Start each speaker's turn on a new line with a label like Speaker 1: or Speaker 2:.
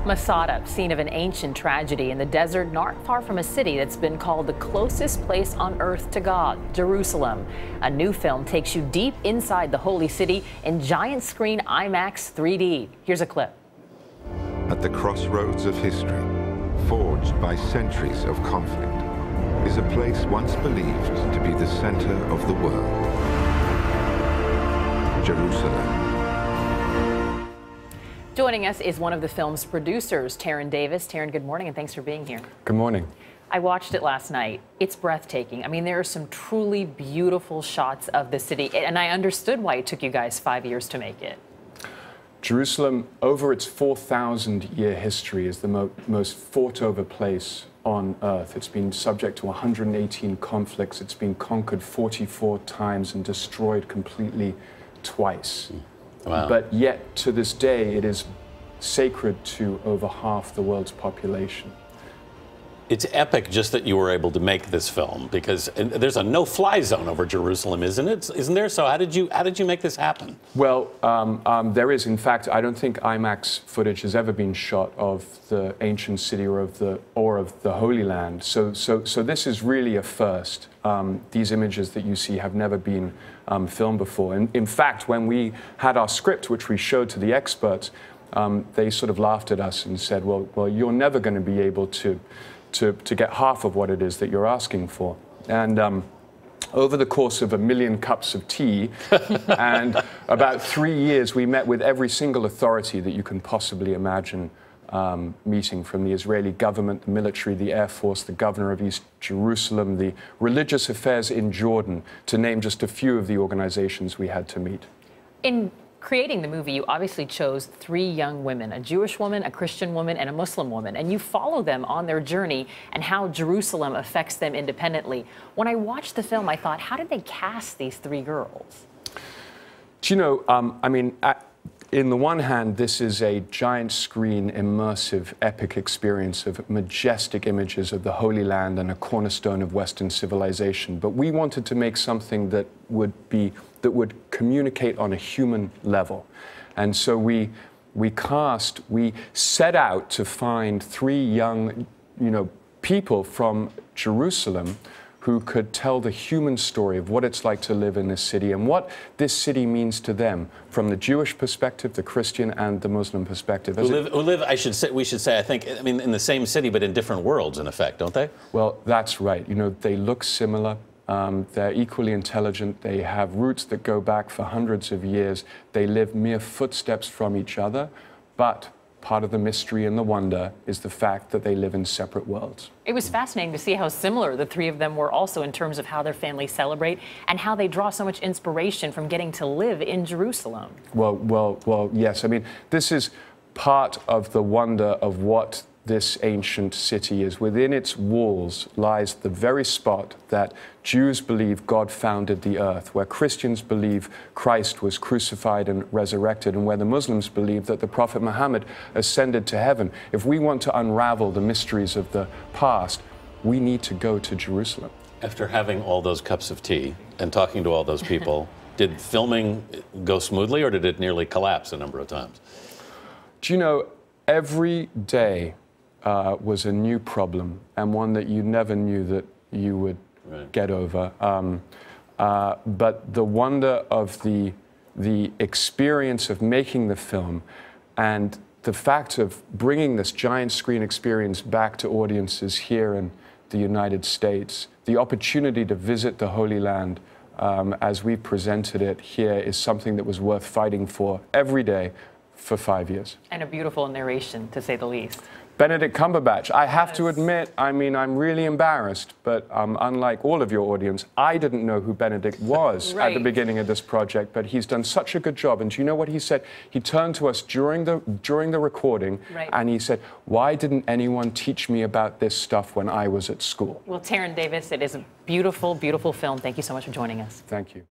Speaker 1: Masada, scene of an ancient tragedy in the desert not far from a city that's been called the closest place on earth to God, Jerusalem. A new film takes you deep inside the holy city in giant screen IMAX 3D. Here's a clip.
Speaker 2: At the crossroads of history, forged by centuries of conflict, is a place once believed to be the center of the world. Jerusalem.
Speaker 1: Joining us is one of the film's producers, Taryn Davis. Taryn, good morning, and thanks for being here.
Speaker 3: Good morning.
Speaker 1: I watched it last night. It's breathtaking. I mean, there are some truly beautiful shots of the city, and I understood why it took you guys 5 years to make it.
Speaker 3: Jerusalem, over its 4,000-year history, is the most fought-over place on earth. It's been subject to 118 conflicts. It's been conquered 44 times and destroyed completely twice. Wow. But yet, to this day, it is sacred to over half the world's population.
Speaker 4: It's epic just that you were able to make this film, because there's a no-fly zone over Jerusalem, isn't it? Isn't there? So how did you make this happen?
Speaker 3: Well, there is. In fact, I don't think IMAX footage has ever been shot of the ancient city or of the Holy Land. So this is really a first. These images that you see have never been filmed before. And in fact, when we had our script, which we showed to the experts, they sort of laughed at us and said, well, you're never going to be able to get half of what it is that you're asking for. And over the course of 1 million cups of tea and about 3 years, we met with every single authority that you can possibly imagine meeting, from the Israeli government, the military, the Air Force, the governor of East Jerusalem, the religious affairs in Jordan, to name just a few of the organizations we had to meet. In
Speaker 1: creating the movie, you obviously chose 3 young women, a Jewish woman, a Christian woman, and a Muslim woman, and you follow them on their journey and how Jerusalem affects them independently. When I watched the film, I thought, how did they cast these 3 girls?
Speaker 3: Do you know, I mean, in the one hand, this is a giant screen, immersive, epic experience of majestic images of the Holy Land and a cornerstone of Western civilization. But we wanted to make something that would communicate on a human level. And so we set out to find 3 young, people from Jerusalem who could tell the human story of what it's like to live in this city and what this city means to them from the Jewish perspective, the Christian, and the Muslim perspective. Who
Speaker 4: live, we should say, I think, in the same city, but in different worlds, in effect, don't they?
Speaker 3: Well, that's right. They look similar. They're equally intelligent. They have roots that go back for hundreds of years. They live mere footsteps from each other, but part of the mystery and the wonder is the fact that they live in separate worlds.
Speaker 1: It was fascinating to see how similar the 3 of them were also in terms of how their families celebrate and how they draw so much inspiration from getting to live in Jerusalem.
Speaker 3: Well, yes. I mean, this is part of the wonder of what this ancient city is. Within its walls lies the very spot that Jews believe God founded the earth, where Christians believe Christ was crucified and resurrected, and where the Muslims believe that the Prophet Muhammad ascended to heaven. If we want to unravel the mysteries of the past, we need to go to Jerusalem.
Speaker 4: After having all those cups of tea and talking to all those people, did filming go smoothly, or did it nearly collapse a number of times?
Speaker 3: Do you know, every day was a new problem, and one that you never knew that you would get over. But the wonder of the experience of making the film and the fact of bringing this giant screen experience back to audiences here in the United States, the opportunity to visit the Holy Land as we presented it here, is something that was worth fighting for every day for 5 years.
Speaker 1: And a beautiful narration, to say the least.
Speaker 3: Benedict Cumberbatch. I have to admit, I mean, I'm really embarrassed, but unlike all of your audience, I didn't know who Benedict was at the beginning of this project, but he's done such a good job. And do you know what he said? He turned to us during the recording, and he said, "Why didn't anyone teach me about this stuff when I was at school?"
Speaker 1: Well, Taryn Davis, it is a beautiful, beautiful film. Thank you so much for joining us.
Speaker 3: Thank you.